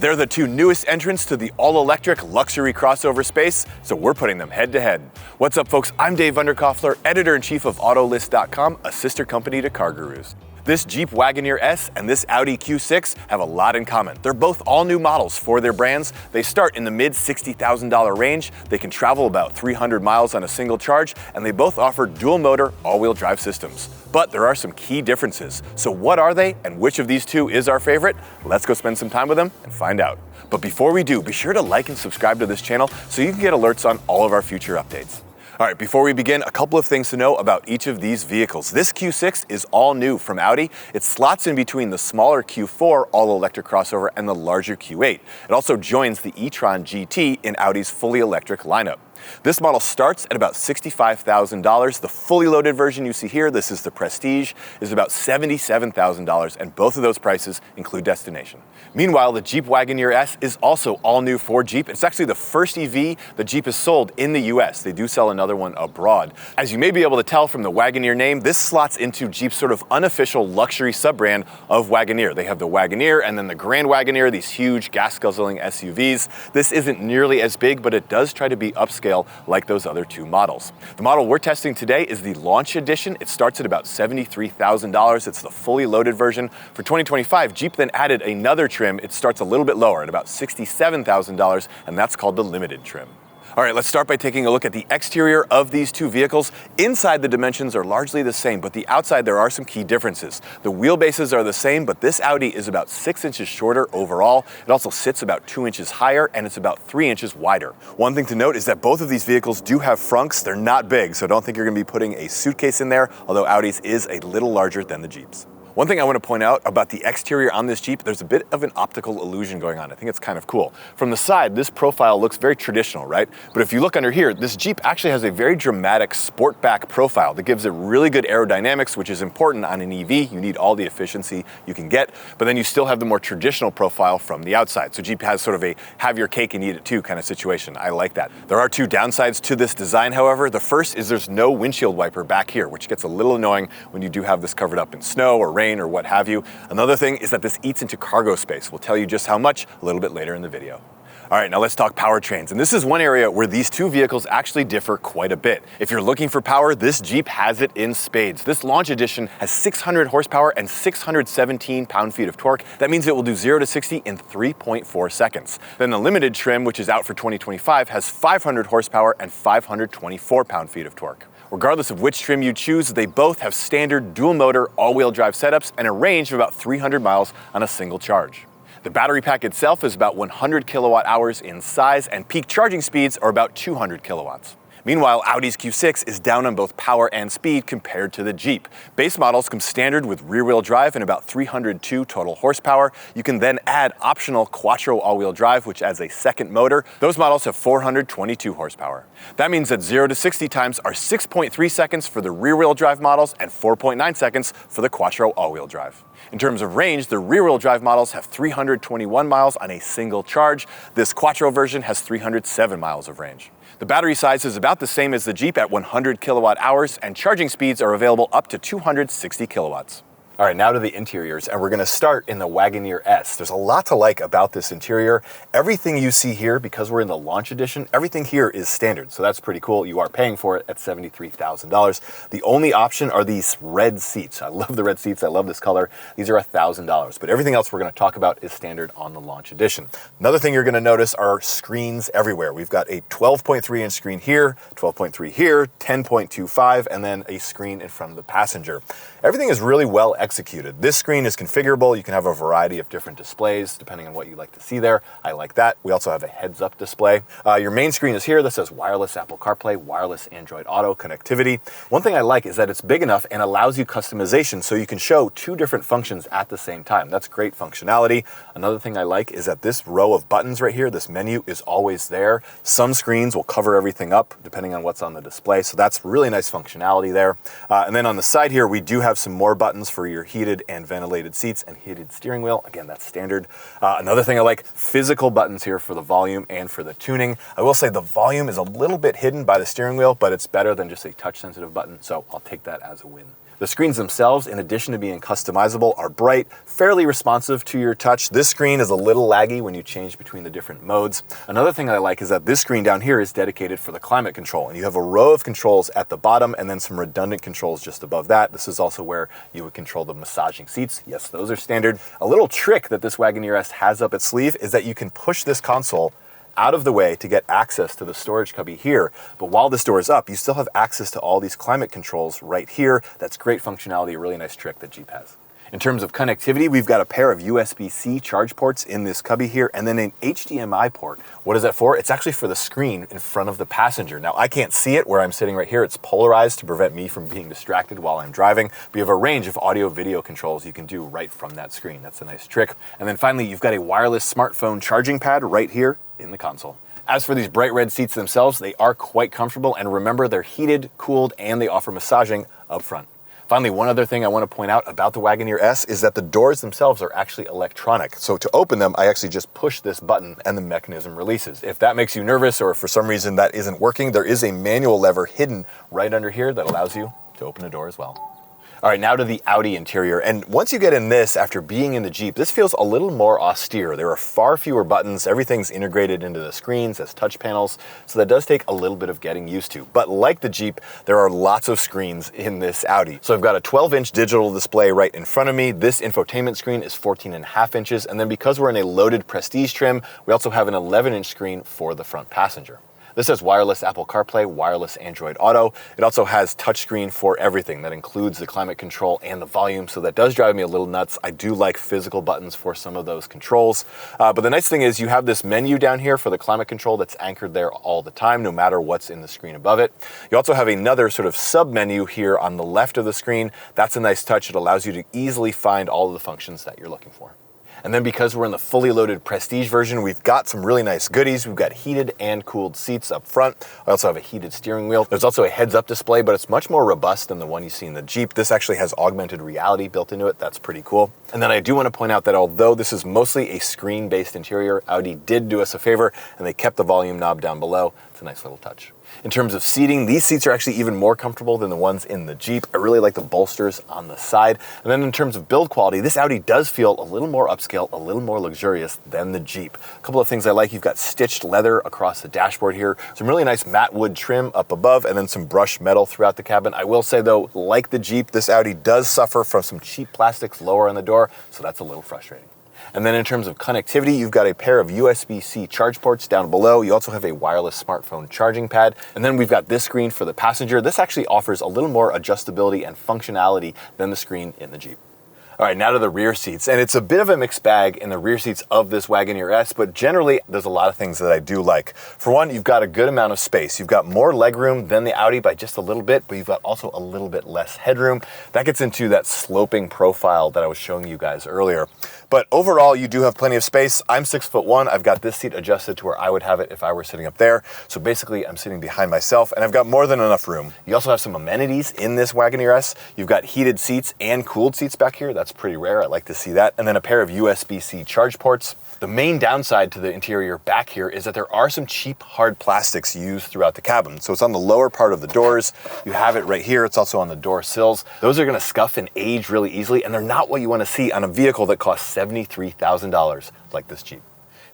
They're the two newest entrants to the all-electric luxury crossover space, so we're putting them head-to-head. What's up, folks? I'm Dave Undercoffler, editor-in-chief of Autolist.com, a sister company to CarGurus. This Jeep Wagoneer S and this Audi Q6 have a lot in common. They're both all-new models for their brands. They start in the mid-$60,000 range, they can travel about 300 miles on a single charge, and they both offer dual-motor, all-wheel drive systems. But there are some key differences. So what are they, and which of these two is our favorite? Let's go spend some time with them and find out. But before we do, be sure to like and subscribe to this channel so you can get alerts on all of our future updates. All right, before we begin, a couple of things to know about each of these vehicles. This Q6 is all new from Audi. It slots in between the smaller Q4 all-electric crossover and the larger Q8. It also joins the e-tron GT in Audi's fully electric lineup. This model starts at about $65,000. The fully loaded version you see here, this is the Prestige, is about $77,000, and both of those prices include destination. Meanwhile, the Jeep Wagoneer S is also all new for Jeep. It's actually the first EV that Jeep has sold in the US. They do sell another one abroad. As you may be able to tell from the Wagoneer name, this slots into Jeep's sort of unofficial luxury sub-brand of Wagoneer. They have the Wagoneer and then the Grand Wagoneer, these huge gas-guzzling SUVs. This isn't nearly as big, but it does try to be upscale like those other two models. The model we're testing today is the Launch Edition. It starts at about $73,000. It's the fully loaded version. For 2025, Jeep then added another trim. It starts a little bit lower at about $67,000, and that's called the Limited trim. All right, let's start by taking a look at the exterior of these two vehicles. Inside, the dimensions are largely the same, but the outside, there are some key differences. The wheelbases are the same, but this Audi is about 6 inches shorter overall. It also sits about 2 inches higher, and it's about 3 inches wider. One thing to note is that both of these vehicles do have frunks. They're not big, so don't think you're gonna be putting a suitcase in there, although Audi's is a little larger than the Jeeps. One thing I want to point out about the exterior on this Jeep, there's a bit of an optical illusion going on. I think it's kind of cool. From the side, this profile looks very traditional, right? But if you look under here, this Jeep actually has a very dramatic sportback profile that gives it really good aerodynamics, which is important on an EV. You need all the efficiency you can get, but then you still have the more traditional profile from the outside. So Jeep has sort of a have your cake and eat it too kind of situation. I like that. There are two downsides to this design, however. The first is there's no windshield wiper back here, which gets a little annoying when you do have this covered up in snow or rain or what have you. Another thing is that this eats into cargo space. We'll tell you just how much a little bit later in the video. All right, now let's talk powertrains. And this is one area where these two vehicles actually differ quite a bit. If you're looking for power, this Jeep has it in spades. This Launch Edition has 600 horsepower and 617 pound-feet of torque. That means it will do 0 to 60 in 3.4 seconds. Then the Limited trim, which is out for 2025, has 500 horsepower and 524 pound-feet of torque. Regardless of which trim you choose, they both have standard dual-motor, all-wheel drive setups and a range of about 300 miles on a single charge. The battery pack itself is about 100 kilowatt hours in size, and peak charging speeds are about 200 kilowatts. Meanwhile, Audi's Q6 is down on both power and speed compared to the Jeep. Base models come standard with rear-wheel drive and about 302 total horsepower. You can then add optional Quattro all-wheel drive, which adds a second motor. Those models have 422 horsepower. That means that 0 to 60 times are 6.3 seconds for the rear-wheel drive models and 4.9 seconds for the Quattro all-wheel drive. In terms of range, the rear-wheel drive models have 321 miles on a single charge. This Quattro version has 307 miles of range. The battery size is about the same as the Jeep at 100 kilowatt hours, and charging speeds are available up to 260 kilowatts. All right, now to the interiors, and we're gonna start in the Wagoneer S. There's a lot to like about this interior. Everything you see here, because we're in the Launch Edition, everything here is standard, so that's pretty cool. You are paying for it at $73,000. The only option are these red seats. I love the red seats, I love this color. These are $1,000, but everything else we're gonna talk about is standard on the Launch Edition. Another thing you're gonna notice are screens everywhere. We've got a 12.3-inch screen here, 12.3 here, 10.25, and then a screen in front of the passenger. Everything is really well executed. This screen is configurable. You can have a variety of different displays depending on what you like to see there. I like that. We also have a heads-up display. Your main screen is here. This says wireless Apple CarPlay, wireless Android Auto connectivity. One thing I like is that it's big enough and allows you customization so you can show two different functions at the same time. That's great functionality. Another thing I like is that this row of buttons right here, this menu, is always there. Some screens will cover everything up depending on what's on the display, so that's really nice functionality there. And then on the side here, we do have some more buttons for your heated and ventilated seats and heated steering wheel. Again, that's standard. Another thing I like, physical buttons here for the volume and for the tuning. I will say the volume is a little bit hidden by the steering wheel, but it's better than just a touch sensitive button, so I'll take that as a win. The screens themselves, in addition to being customizable, are bright, fairly responsive to your touch. This screen is a little laggy when you change between the different modes. Another thing I like is that this screen down here is dedicated for the climate control, and you have a row of controls at the bottom and then some redundant controls just above that. This is also where you would control the massaging seats. Yes, those are standard. A little trick that this Wagoneer S has up its sleeve is that you can push this console out of the way to get access to the storage cubby here. But while this door is up, you still have access to all these climate controls right here. That's great functionality, a really nice trick that Jeep has. In terms of connectivity, we've got a pair of USB-C charge ports in this cubby here, and then an HDMI port. What is that for? It's actually for the screen in front of the passenger. Now, I can't see it where I'm sitting right here. It's polarized to prevent me from being distracted while I'm driving. But you have a range of audio-video controls you can do right from that screen. That's a nice trick. And then finally, you've got a wireless smartphone charging pad right here in the console. As for these bright red seats themselves, they are quite comfortable, and remember, they're heated, cooled, and they offer massaging up front. Finally, one other thing I want to point out about the Wagoneer S is that the doors themselves are actually electronic. So to open them, I actually just push this button and the mechanism releases. If that makes you nervous or for some reason that isn't working, there is a manual lever hidden right under here that allows you to open a door as well. All right, now to the Audi interior. And once you get in this, after being in the Jeep, this feels a little more austere. There are far fewer buttons. Everything's integrated into the screens as touch panels. So that does take a little bit of getting used to. But like the Jeep, there are lots of screens in this Audi. So I've got a 12-inch digital display right in front of me. This infotainment screen is 14.5 inches. And then because we're in a loaded Prestige trim, we also have an 11-inch screen for the front passenger. This has wireless Apple CarPlay, wireless Android Auto. It also has touchscreen for everything. That includes the climate control and the volume, so that does drive me a little nuts. I do like physical buttons for some of those controls. But the nice thing is you have this menu down here for the climate control that's anchored there all the time, no matter what's in the screen above it. You also have another sort of sub-menu here on the left of the screen. That's a nice touch. It allows you to easily find all of the functions that you're looking for. And then because we're in the fully loaded Prestige version, we've got some really nice goodies. We've got heated and cooled seats up front. I also have a heated steering wheel. There's also a heads-up display, but it's much more robust than the one you see in the Jeep. This actually has augmented reality built into it. That's pretty cool. And then I do want to point out that although this is mostly a screen-based interior, Audi did do us a favor, and they kept the volume knob down below. It's a nice little touch. In terms of seating, these seats are actually even more comfortable than the ones in the Jeep. I really like the bolsters on the side. And then in terms of build quality, this Audi does feel a little more upscale, a little more luxurious than the Jeep. A couple of things I like, you've got stitched leather across the dashboard here, some really nice matte wood trim up above, and then some brushed metal throughout the cabin. I will say though, like the Jeep, this Audi does suffer from some cheap plastics lower on the door, so that's a little frustrating. And then in terms of connectivity, you've got a pair of USB-C charge ports down below. You also have a wireless smartphone charging pad. And then we've got this screen for the passenger. This actually offers a little more adjustability and functionality than the screen in the Jeep. All right, now to the rear seats. And it's a bit of a mixed bag in the rear seats of this Wagoneer S, but generally there's a lot of things that I do like. For one, you've got a good amount of space. You've got more legroom than the Audi by just a little bit, but you've got also a little bit less headroom. That gets into that sloping profile that I was showing you guys earlier. But overall, you do have plenty of space. I'm 6'1". I've got this seat adjusted to where I would have it if I were sitting up there. So basically, I'm sitting behind myself, and I've got more than enough room. You also have some amenities in this Wagoneer S. You've got heated seats and cooled seats back here. That's pretty rare. I like to see that. And then a pair of USB-C charge ports. The main downside to the interior back here is that there are some cheap hard plastics used throughout the cabin. So it's on the lower part of the doors. You have it right here. It's also on the door sills. Those are going to scuff and age really easily, and they're not what you want to see on a vehicle that costs $73,000 like this Jeep.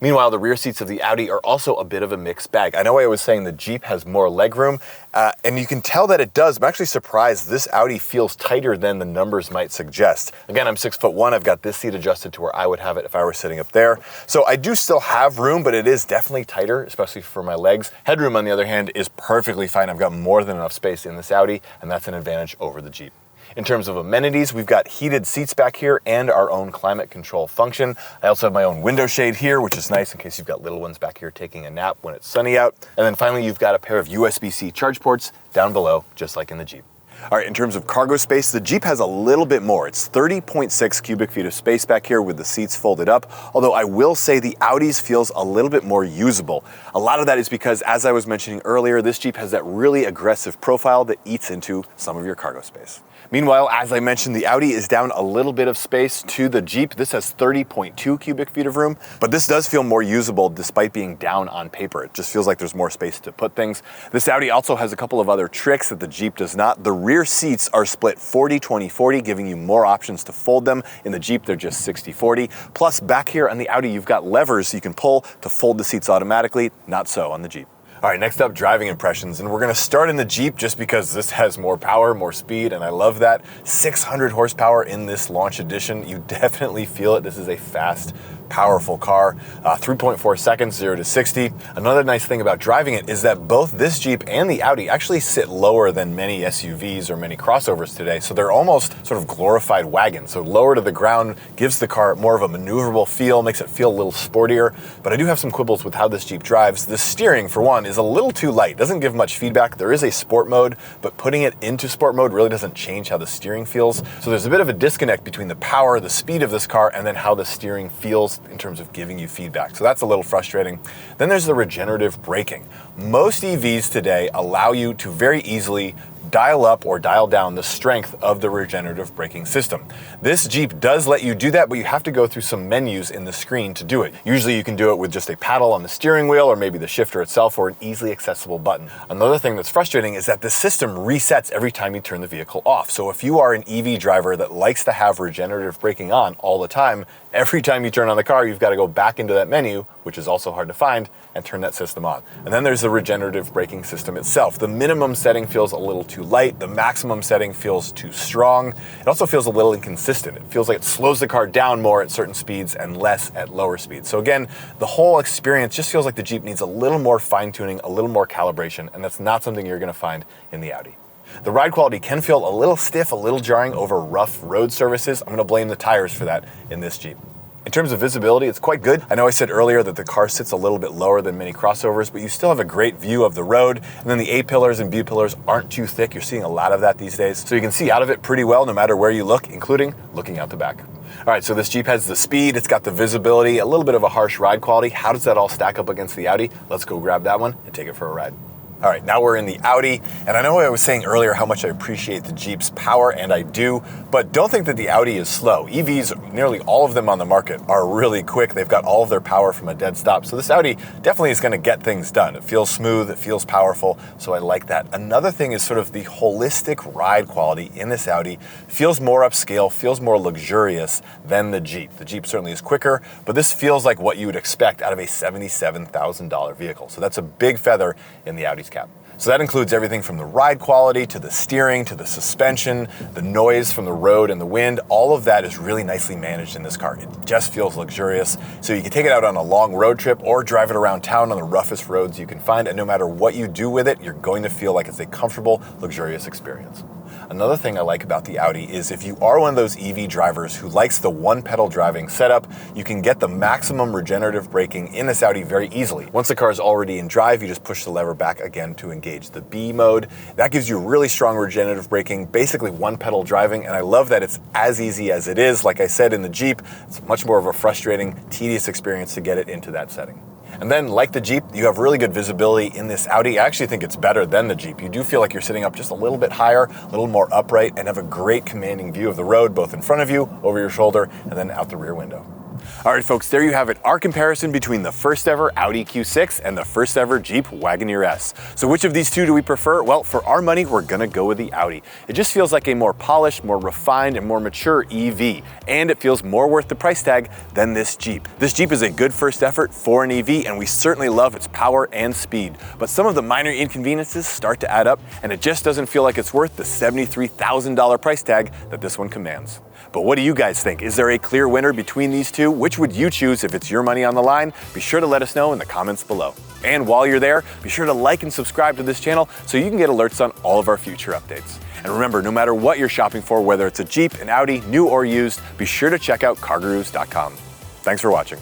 Meanwhile, the rear seats of the Audi are also a bit of a mixed bag. I know I was saying the Jeep has more legroom, and you can tell that it does. I'm actually surprised this Audi feels tighter than the numbers might suggest. Again, I'm 6'1". I've got this seat adjusted to where I would have it if I were sitting up there. So I do still have room, but it is definitely tighter, especially for my legs. Headroom, on the other hand, is perfectly fine. I've got more than enough space in this Audi, and that's an advantage over the Jeep. In terms of amenities, we've got heated seats back here and our own climate control function. I also have my own window shade here, which is nice in case you've got little ones back here taking a nap when it's sunny out. And then finally, you've got a pair of USB-C charge ports down below, just like in the Jeep. All right, in terms of cargo space, the Jeep has a little bit more. It's 30.6 cubic feet of space back here with the seats folded up, although I will say the Audi's feels a little bit more usable. A lot of that is because, as I was mentioning earlier, this Jeep has that really aggressive profile that eats into some of your cargo space. Meanwhile, as I mentioned, the Audi is down a little bit of space to the Jeep. This has 30.2 cubic feet of room, but this does feel more usable despite being down on paper. It just feels like there's more space to put things. This Audi also has a couple of other tricks that the Jeep does not. The rear seats are split 40-20-40, giving you more options to fold them. In the Jeep, they're just 60-40. Plus, back here on the Audi, you've got levers you can pull to fold the seats automatically. Not so on the Jeep. All right, next up, driving impressions, and we're gonna start in the Jeep just because this has more power, more speed, and I love that. 600 horsepower in this launch edition. You definitely feel it. This is a fast, powerful car. 3.4 seconds, 0 to 60. Another nice thing about driving it is that both this Jeep and the Audi actually sit lower than many SUVs or many crossovers today, so they're almost sort of glorified wagons. So lower to the ground gives the car more of a maneuverable feel, makes it feel a little sportier, but I do have some quibbles with how this Jeep drives. The steering, for one, is a little too light. Doesn't give much feedback. There is a sport mode, but putting it into sport mode really doesn't change how the steering feels. So there's a bit of a disconnect between the power, the speed of this car, and then how the steering feels in terms of giving you feedback. So that's a little frustrating. Then there's the regenerative braking. Most EVs today allow you to very easily dial up or dial down the strength of the regenerative braking system. This Jeep does let you do that, but you have to go through some menus in the screen to do it. Usually you can do it with just a paddle on the steering wheel or maybe the shifter itself or an easily accessible button. Another thing that's frustrating is that the system resets every time you turn the vehicle off. So if you are an EV driver that likes to have regenerative braking on all the time, every time you turn on the car, you've got to go back into that menu, which is also hard to find, and turn that system on. And then there's the regenerative braking system itself. The minimum setting feels a little too light. The maximum setting feels too strong. It also feels a little inconsistent. It feels like it slows the car down more at certain speeds and less at lower speeds. So again, the whole experience just feels like the Jeep needs a little more fine-tuning, a little more calibration, and that's not something you're going to find in the Audi. The ride quality can feel a little stiff, a little jarring over rough road surfaces. I'm going to blame the tires for that in this Jeep. In terms of visibility, it's quite good. I know I said earlier that the car sits a little bit lower than many crossovers, but you still have a great view of the road. And then the A-pillars and B-pillars aren't too thick. You're seeing a lot of that these days. So you can see out of it pretty well no matter where you look, including looking out the back. All right, so this Jeep has the speed, it's got the visibility, a little bit of a harsh ride quality. How does that all stack up against the Audi? Let's go grab that one and take it for a ride. All right, now we're in the Audi, and I know I was saying earlier how much I appreciate the Jeep's power, and I do, but don't think that the Audi is slow. EVs, nearly all of them on the market, are really quick. They've got all of their power from a dead stop, so this Audi definitely is gonna get things done. It feels smooth, it feels powerful, so I like that. Another thing is sort of the holistic ride quality in this Audi. Feels more upscale, feels more luxurious than the Jeep. The Jeep certainly is quicker, but this feels like what you would expect out of a $77,000 vehicle. So that's a big feather in the Audi's cap. So that includes everything from the ride quality to the steering to the suspension, the noise from the road and the wind. All of that is really nicely managed in this car. It just feels luxurious. So you can take it out on a long road trip or drive it around town on the roughest roads you can find. And no matter what you do with it, you're going to feel like it's a comfortable, luxurious experience. Another thing I like about the Audi is if you are one of those EV drivers who likes the one-pedal driving setup, you can get the maximum regenerative braking in this Audi very easily. Once the car is already in drive, you just push the lever back again to engage the B mode. That gives you really strong regenerative braking, basically one-pedal driving, and I love that it's as easy as it is. Like I said, in the Jeep, it's much more of a frustrating, tedious experience to get it into that setting. And then, like the Jeep, you have really good visibility in this Audi. I actually think it's better than the Jeep. You do feel like you're sitting up just a little bit higher, a little more upright, and have a great commanding view of the road, both in front of you, over your shoulder, and then out the rear window. All right, folks, there you have it. Our comparison between the first ever Audi Q6 and the first ever Jeep Wagoneer S. So which of these two do we prefer? Well, for our money, we're gonna go with the Audi. It just feels like a more polished, more refined, and more mature EV. And it feels more worth the price tag than this Jeep. This Jeep is a good first effort for an EV, and we certainly love its power and speed. But some of the minor inconveniences start to add up, and it just doesn't feel like it's worth the $73,000 price tag that this one commands. But what do you guys think? Is there a clear winner between these two? Which would you choose if it's your money on the line? Be sure to let us know in the comments below. And while you're there, be sure to like and subscribe to this channel so you can get alerts on all of our future updates. And remember, no matter what you're shopping for, whether it's a Jeep, an Audi, new or used, be sure to check out CarGurus.com. Thanks for watching.